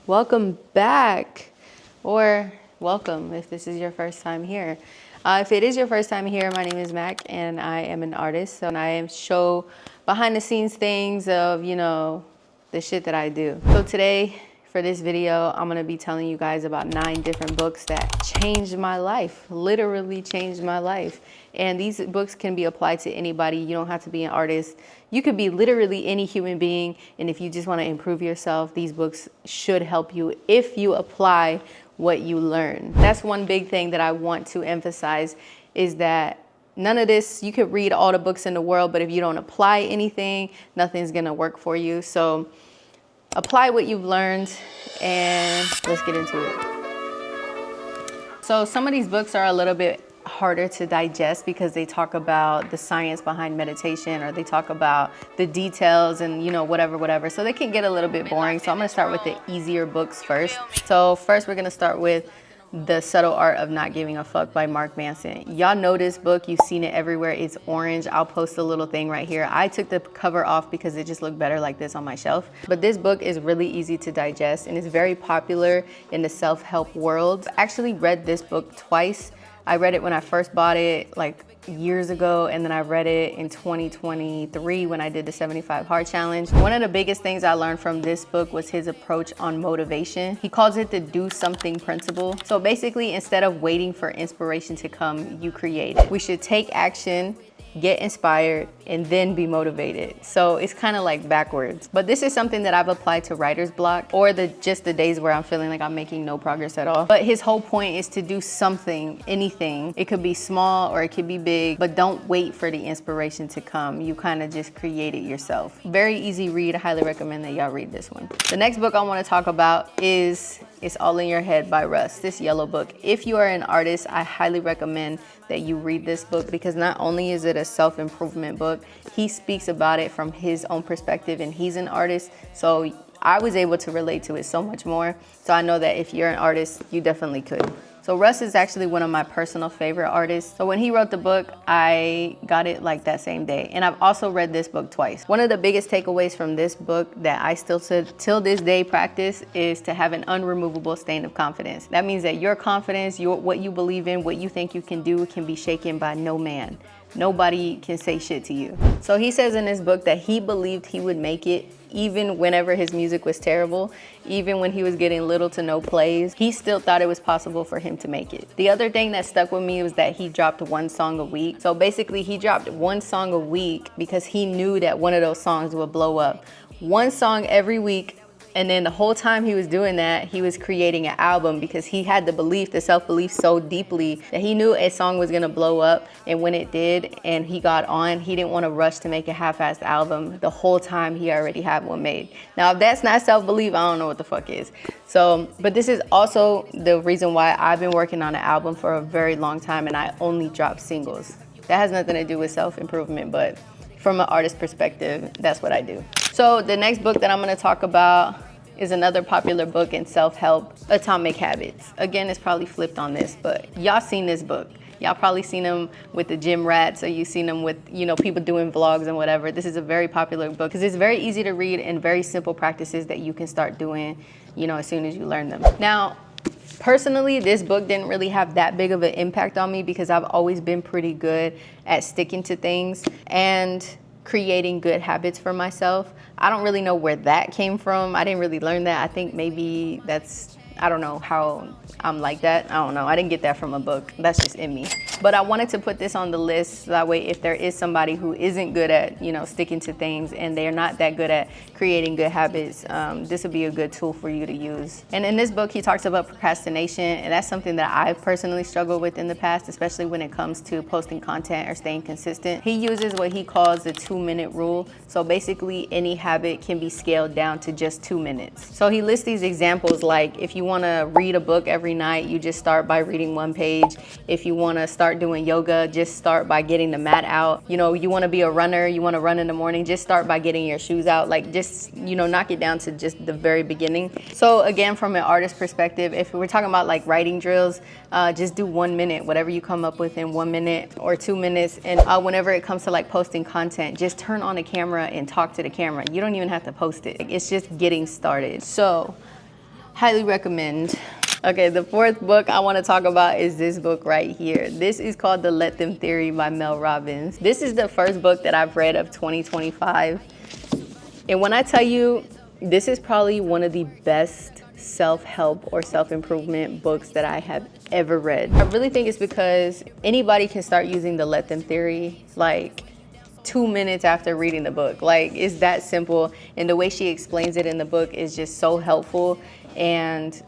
Welcome back, or welcome if this is your first time here. If it is your first time here, my name is Mac and I am an artist. And I show behind the scenes things of, the shit that I do. So today for this video, I'm gonna be telling you guys about 9 different books that changed my life, literally changed my life. And these books can be applied to anybody. You don't have to be an artist. You could be literally any human being. And if you just want to improve yourself, these books should help you if you apply what you learn. That's one big thing that I want to emphasize, is that none of this, you could read all the books in the world, but if you don't apply anything, nothing's gonna work for you. So apply what you've learned and let's get into it. So some of these books are a little bit harder to digest because they talk about the science behind meditation, or they talk about the details and whatever. So they can get a little bit boring. So I'm gonna start with the easier books first. So first we're gonna start with The Subtle Art of Not Giving a Fuck by Mark Manson. Y'all know this book, you've seen it everywhere. It's orange. I'll post a little thing right here. I took the cover off because it just looked better like this on my shelf. But this book is really easy to digest and it's very popular in the self-help world. I actually read this book twice. I read it when I first bought it like years ago, and then I read it in 2023 when I did the 75 Hard Challenge. One of the biggest things I learned from this book was his approach on motivation. He calls it the do something principle. So basically, instead of waiting for inspiration to come, you create it. We should take action, get inspired, and then be motivated. So it's kind of like backwards. But this is something that I've applied to writer's block, or just the days where I'm feeling like I'm making no progress at all. But his whole point is to do something, anything. It could be small or it could be big, but don't wait for the inspiration to come. You kind of just create it yourself. Very easy read. I highly recommend that y'all read this one. The next book I want to talk about is It's All in Your Head by Russ, this yellow book. If you are an artist, I highly recommend that you read this book, because not only is it a self-improvement book, he speaks about it from his own perspective, and he's an artist. So I was able to relate to it so much more. So I know that if you're an artist, you definitely could. So Russ is actually one of my personal favorite artists. So when he wrote the book, I got it like that same day. And I've also read this book twice. One of the biggest takeaways from this book that I still till this day practice is to have an unremovable stain of confidence. That means that your confidence, what you believe in, what you think you can do, can be shaken by no man. Nobody can say shit to you. So he says in this book that he believed he would make it even whenever his music was terrible, even when he was getting little to no plays. He still thought it was possible for him to make it. The other thing that stuck with me was that he dropped 1 song a week. So basically he dropped 1 song a week because he knew that one of those songs would blow up. 1 song every week. And then the whole time he was doing that, he was creating an album, because he had the belief, the self-belief so deeply that he knew a song was gonna blow up. And when it did, and he got on, he didn't want to rush to make a half-assed album. The whole time he already had one made. Now, if that's not self-belief, I don't know what the fuck is. So, but this is also the reason why I've been working on an album for a very long time and I only drop singles. That has nothing to do with self-improvement, but from an artist perspective, that's what I do. So the next book that I'm gonna talk about is another popular book in self-help, Atomic Habits. Again, it's probably flipped on this, but y'all seen this book. Y'all probably seen them with the gym rats, or you've seen them with, people doing vlogs and whatever. This is a very popular book because it's very easy to read and very simple practices that you can start doing, as soon as you learn them. Now, personally, this book didn't really have that big of an impact on me because I've always been pretty good at sticking to things and creating good habits for myself. I don't really know where that came from. I didn't really learn that. I think maybe I don't know how I'm like that. I don't know. I didn't get that from a book. That's just in me. But I wanted to put this on the list so that way if there is somebody who isn't good at, sticking to things and they're not that good at creating good habits, this would be a good tool for you to use. And in this book, he talks about procrastination, and that's something that I've personally struggled with in the past, especially when it comes to posting content or staying consistent. He uses what he calls the 2-minute rule. So basically any habit can be scaled down to just 2 minutes. So he lists these examples, like if you want to read a book every night, you just start by reading 1 page. If you want to start doing yoga, just start by getting the mat out. You want to be a runner, you want to run in the morning, just start by getting your shoes out. Like just, knock it down to just the very beginning. So again, from an artist perspective, if we're talking about like writing drills, just do 1 minute, whatever you come up with in 1 minute or 2 minutes. And whenever it comes to like posting content, just turn on the camera and talk to the camera. You don't even have to post it. It's just getting started. So Highly recommend. Okay, the fourth book I want to talk about is this book right here. This is called The Let Them Theory by Mel Robbins. This is the first book that I've read of 2025. And when I tell you, this is probably one of the best self-help or self-improvement books that I have ever read. I really think it's because anybody can start using the Let Them Theory like 2 minutes after reading the book. Like, it's that simple. And the way she explains it in the book is just so helpful, and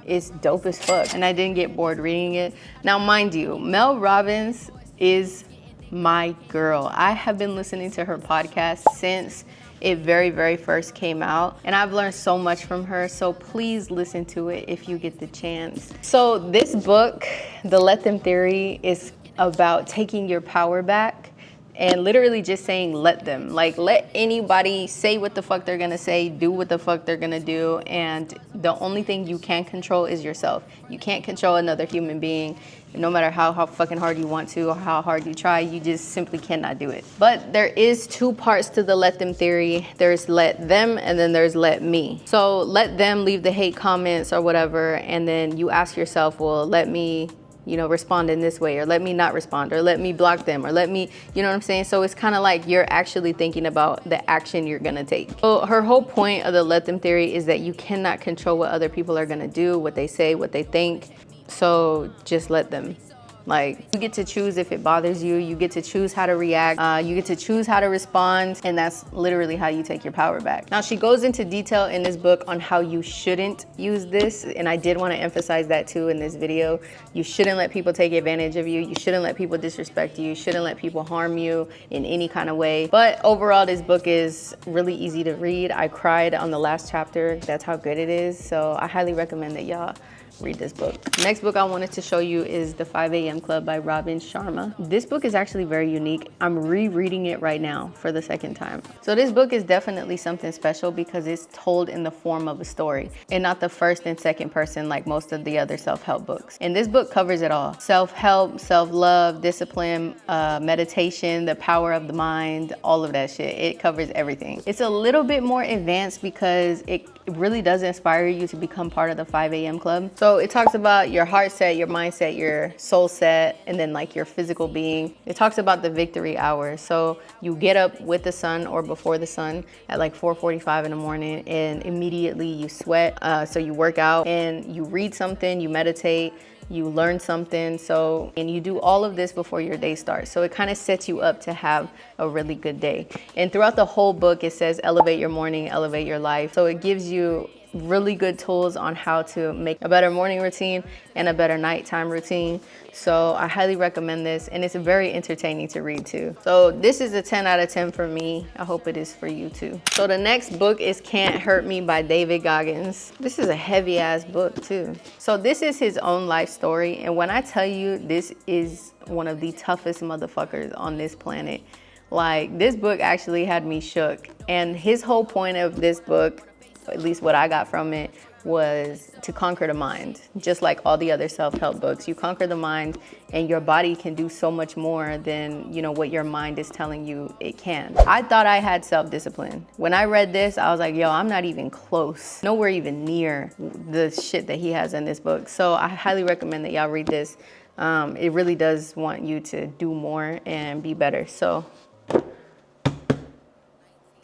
it's dope as fuck. And I didn't get bored reading it. Now, mind you, Mel Robbins is my girl. I have been listening to her podcast since it very first came out, and I've learned so much from her, so please listen to it if you get the chance. So this book, The Let Them Theory, is about taking your power back and literally just saying let them. Like, let anybody say what the fuck they're gonna say, do what the fuck they're gonna do, and the only thing you can control is yourself. You can't control another human being. No matter how fucking hard you want to or how hard you try, you just simply cannot do it. But there is two parts to the Let Them Theory. There's let them, and then there's let me. So let them leave the hate comments or whatever, and then you ask yourself, well, let me, respond in this way, or let me not respond, or let me block them, or let me, you know what I'm saying? So it's kind of like you're actually thinking about the action you're gonna take. So her whole point of the Let Them Theory is that you cannot control what other people are gonna do, what they say, what they think. So just let them. Like, you get to choose if it bothers you. You get to choose how to react. You get to choose how to respond. And that's literally how you take your power back. Now, she goes into detail in this book on how you shouldn't use this. And I did want to emphasize that too in this video. You shouldn't let people take advantage of you. You shouldn't let people disrespect you. You shouldn't let people harm you in any kind of way. But overall, this book is really easy to read. I cried on the last chapter. That's how good it is. So I highly recommend that y'all read this book. Next book I wanted to show you is The 5 a.m. Club by Robin Sharma. This book is actually very unique. I'm rereading it right now for the second time. So this book is definitely something special because it's told in the form of a story and not the first and second person like most of the other self-help books. And this book covers it all. Self-help, self-love, discipline, meditation, the power of the mind, all of that shit. It covers everything. It's a little bit more advanced because it really does inspire you to become part of the 5 a.m. Club. So it talks about your heart set, your mindset, your soul set, and then like your physical being. It talks about the victory hour. So you get up with the sun or before the sun at like 4:45 in the morning, and immediately you sweat. So you work out and you read something, you meditate, you learn something. And you do all of this before your day starts. So it kind of sets you up to have a really good day. And throughout the whole book, it says elevate your morning, elevate your life. So it gives you really good tools on how to make a better morning routine and a better nighttime routine. So I highly recommend this, and it's very entertaining to read too. So this is a 10 out of 10 for me. I hope it is for you too. So the next book is Can't Hurt Me by David Goggins. This is a heavy ass book too. So this is his own life story, and when I tell you, this is one of the toughest motherfuckers on this planet. Like, this book actually had me shook, and his whole point of this book, at least what I got from it, was to conquer the mind. Just like all the other self-help books, you conquer the mind and your body can do so much more than, what your mind is telling you it can. I thought I had self-discipline. When I read this, I was like, yo, I'm not even close, nowhere even near the shit that he has in this book. So I highly recommend that y'all read this. It really does want you to do more and be better. So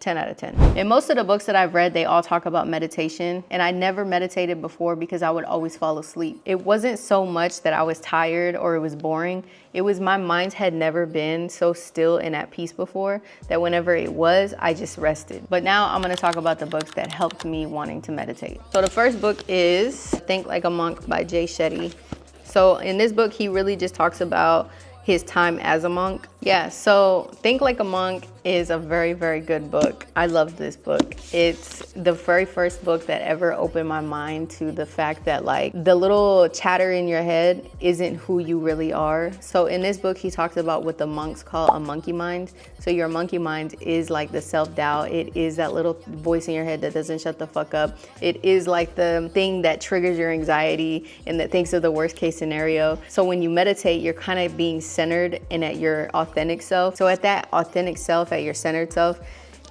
10 out of 10. In most of the books that I've read, they all talk about meditation, and I never meditated before because I would always fall asleep. It wasn't so much that I was tired or it was boring. It was my mind had never been so still and at peace before that whenever it was, I just rested. But now I'm gonna talk about the books that helped me wanting to meditate. So the first book is Think Like a Monk by Jay Shetty. So in this book, he really just talks about his time as a monk. Yeah, so Think Like a Monk is a very, very good book. I love this book. It's the very first book that ever opened my mind to the fact that like the little chatter in your head isn't who you really are. So in this book, he talks about what the monks call a monkey mind. So your monkey mind is like the self-doubt. It is that little voice in your head that doesn't shut the fuck up. It is like the thing that triggers your anxiety and that thinks of the worst case scenario. So when you meditate, you're kind of being centered and at your authentic self. So at that authentic self, at your centered self,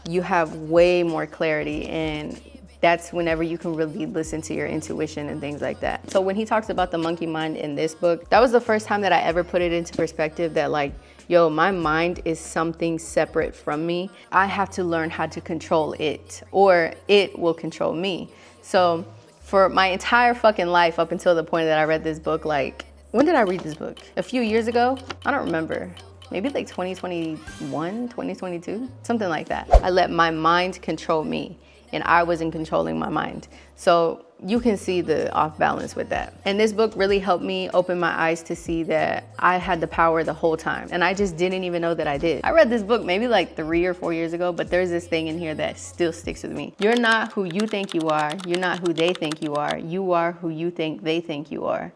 you have way more clarity, and that's whenever you can really listen to your intuition and things like that. So when he talks about the monkey mind in this book, that was the first time that I ever put it into perspective that like, yo, my mind is something separate from me. I have to learn how to control it, or it will control me. So for my entire fucking life, up until the point that I read this book, like, when did I read this book? A few years ago? I don't remember. Maybe like 2021, 2022, something like that. I let my mind control me, and I wasn't controlling my mind. So you can see the off balance with that. And this book really helped me open my eyes to see that I had the power the whole time, and I just didn't even know that I did. I read this book maybe like 3 or 4 years ago, but there's this thing in here that still sticks with me. You're not who you think you are. You're not who they think you are. You are who you think they think you are.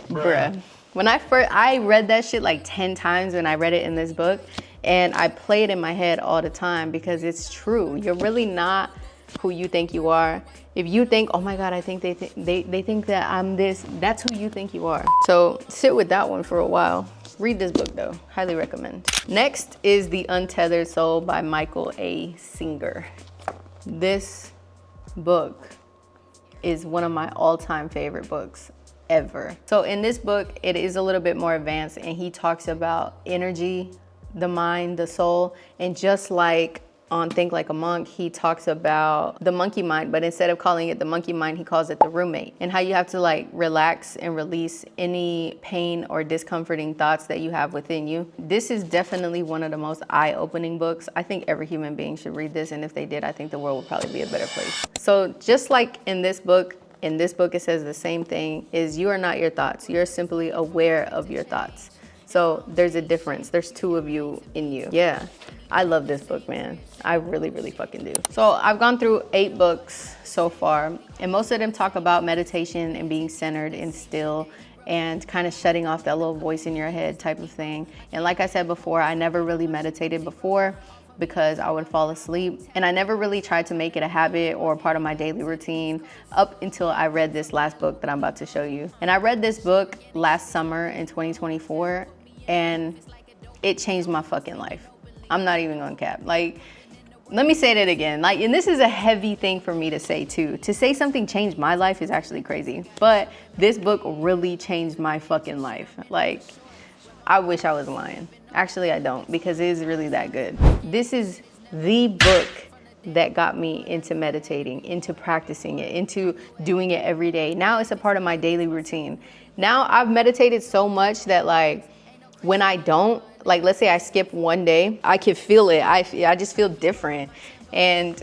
Bruh. When I read that shit like 10 times when I read it in this book, and I play it in my head all the time because it's true. You're really not who you think you are. If you think, oh my God, I think they think that I'm this, that's who you think you are. So sit with that one for a while. Read this book though, highly recommend. Next is The Untethered Soul by Michael A. Singer. This book is one of my all-time favorite books ever. So in this book, it is a little bit more advanced, and he talks about energy, the mind, the soul, and just like on Think Like a Monk, he talks about the monkey mind, but instead of calling it the monkey mind, he calls it the roommate, and how you have to like relax and release any pain or discomforting thoughts that you have within you. This is definitely one of the most eye-opening books. I think every human being should read this, and if they did, I think the world would probably be a better place. So just like in this book, it says the same thing, is you are not your thoughts. You're simply aware of your thoughts. So there's a difference. There's two of you in you. Yeah, I love this book, man. I really, really fucking do. So I've gone through 8 books so far, and most of them talk about meditation and being centered and still and kind of shutting off that little voice in your head type of thing. And like I said before, I never really meditated before because I would fall asleep, and I never really tried to make it a habit or a part of my daily routine up until I read this last book that I'm about to show you. And I read this book last summer in 2024, and it changed my fucking life. I'm not even gonna cap. Like, let me say that again. Like, and this is a heavy thing for me to say too. To say something changed my life is actually crazy, but this book really changed my fucking life. Like, I wish I was lying. Actually, I don't, because it is really that good. This is the book that got me into meditating, into practicing it, into doing it every day. Now it's a part of my daily routine. Now I've meditated so much that like, when I don't, like let's say I skip one day, I can feel it. I just feel different. And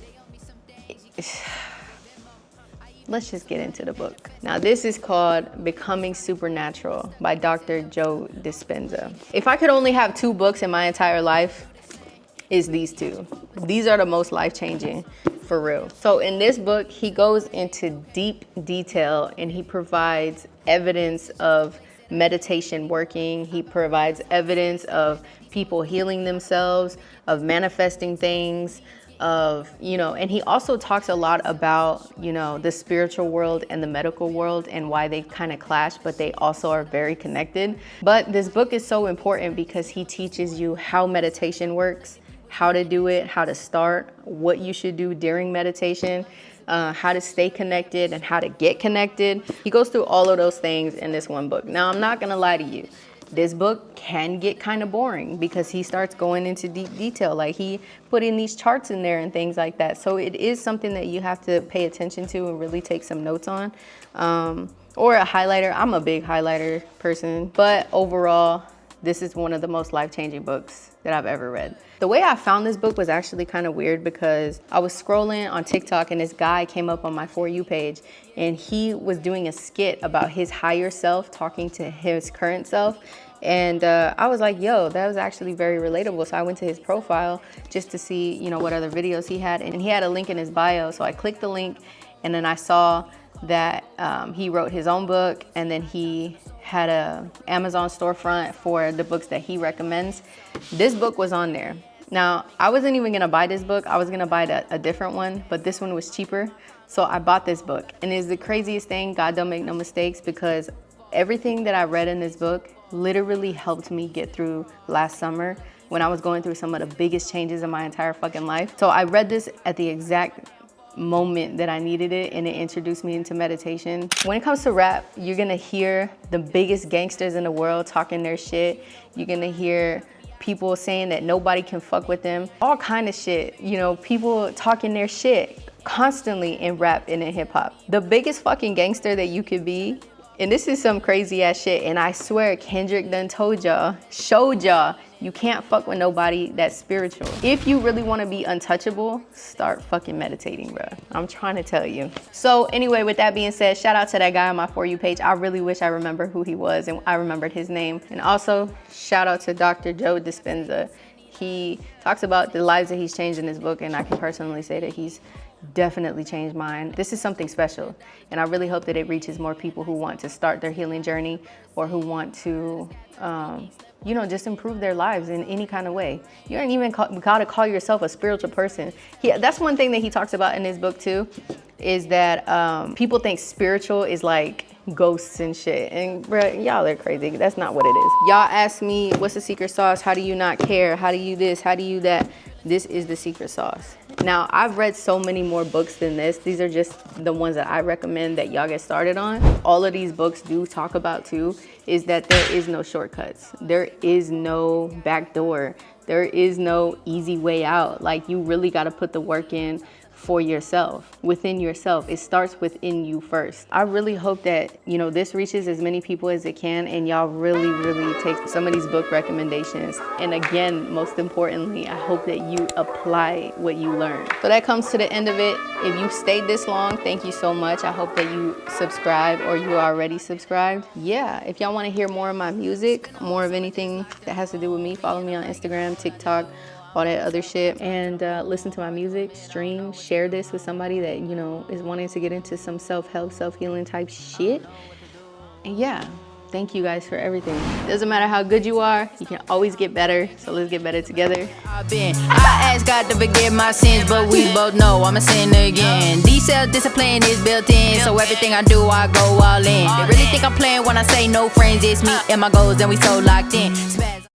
let's just get into the book. Now this is called Becoming Supernatural by Dr. Joe Dispenza. If I could only have 2 books in my entire life, it's these 2. These are the most life-changing, for real. So in this book, he goes into deep detail, and he provides evidence of meditation working. He provides evidence of people healing themselves, of manifesting things, of, and he also talks a lot about, the spiritual world and the medical world and why they kind of clash, but they also are very connected. But this book is so important because he teaches you how meditation works, how to do it, how to start, what you should do during meditation, how to stay connected and how to get connected. He goes through all of those things in this one book. Now, I'm not gonna lie to you. This book can get kind of boring because he starts going into deep detail. Like he put in these charts in there and things like that. So it is something that you have to pay attention to and really take some notes on. Or a highlighter. I'm a big highlighter person. But overall, this is one of the most life-changing books that I've ever read. The way I found this book was actually kind of weird because I was scrolling on TikTok and this guy came up on my For You page, and he was doing a skit about his higher self talking to his current self. And I was like, yo, that was actually very relatable. So I went to his profile just to see, what other videos he had. And he had a link in his bio. So I clicked the link, and then I saw that he wrote his own book, and then he had a Amazon storefront for the books that he recommends. This book was on there. Now, I wasn't even gonna buy this book. I was gonna buy a different one, but this one was cheaper. So I bought this book. And it's the craziest thing, God don't make no mistakes, because everything that I read in this book literally helped me get through last summer when I was going through some of the biggest changes in my entire fucking life. So I read this at the exact moment that I needed it, and it introduced me into meditation. When it comes to rap, you're gonna hear the biggest gangsters in the world talking their shit. You're gonna hear people saying that nobody can fuck with them, all kind of shit. You know, people talking their shit constantly in rap and in hip hop. The biggest fucking gangster that you could be, and this is some crazy ass shit, and I swear Kendrick done told y'all, showed y'all, you can't fuck with nobody that's spiritual. If you really want to be untouchable, start fucking meditating, bro. I'm trying to tell you. So anyway, with that being said, shout out to that guy on my For You page. I really wish I remember who he was and I remembered his name. And also shout out to Dr. Joe Dispenza. He talks about the lives that he's changed in his book, and I can personally say that he's definitely changed mine. This is something special, and I really hope that it reaches more people who want to start their healing journey, or who want to you know, just improve their lives in any kind of way. You don't even gotta call yourself a spiritual person. That's one thing that he talks about in his book too, is that people think spiritual is like ghosts and shit, and bruh, y'all are crazy. That's not what it is. Y'all ask me, what's the secret sauce? How do you not care? How do you this? How do you that? This is the secret sauce. Now, I've read so many more books than this. These are just the ones that I recommend that y'all get started on. All of these books do talk about too, is that there is no shortcuts. There is no back door. There is no easy way out. Like, you really gotta put the work in for yourself, within yourself. It starts within you first. I really hope that, you know, this reaches as many people as it can, and y'all really, really take some of these book recommendations. And again, most importantly, I hope that you apply what you learn. So that comes to the end of it. If you stayed this long, thank you so much. I hope that you subscribe, or you are already subscribed. Yeah, if y'all want to hear more of my music, more of anything that has to do with me, follow me on Instagram, TikTok, all that other shit, and listen to my music, stream, share this with somebody that, you know, is wanting to get into some self-help, self-healing type shit. And yeah, thank you guys for everything. Doesn't matter how good you are, you can always get better. So let's get better together. I ask God to forgive my sins, but we both know I'm a sinner again. Self-discipline is built in, so everything I do, I go all in. They really think I'm playing when I say no friends, it's me and my goals, and we so locked in.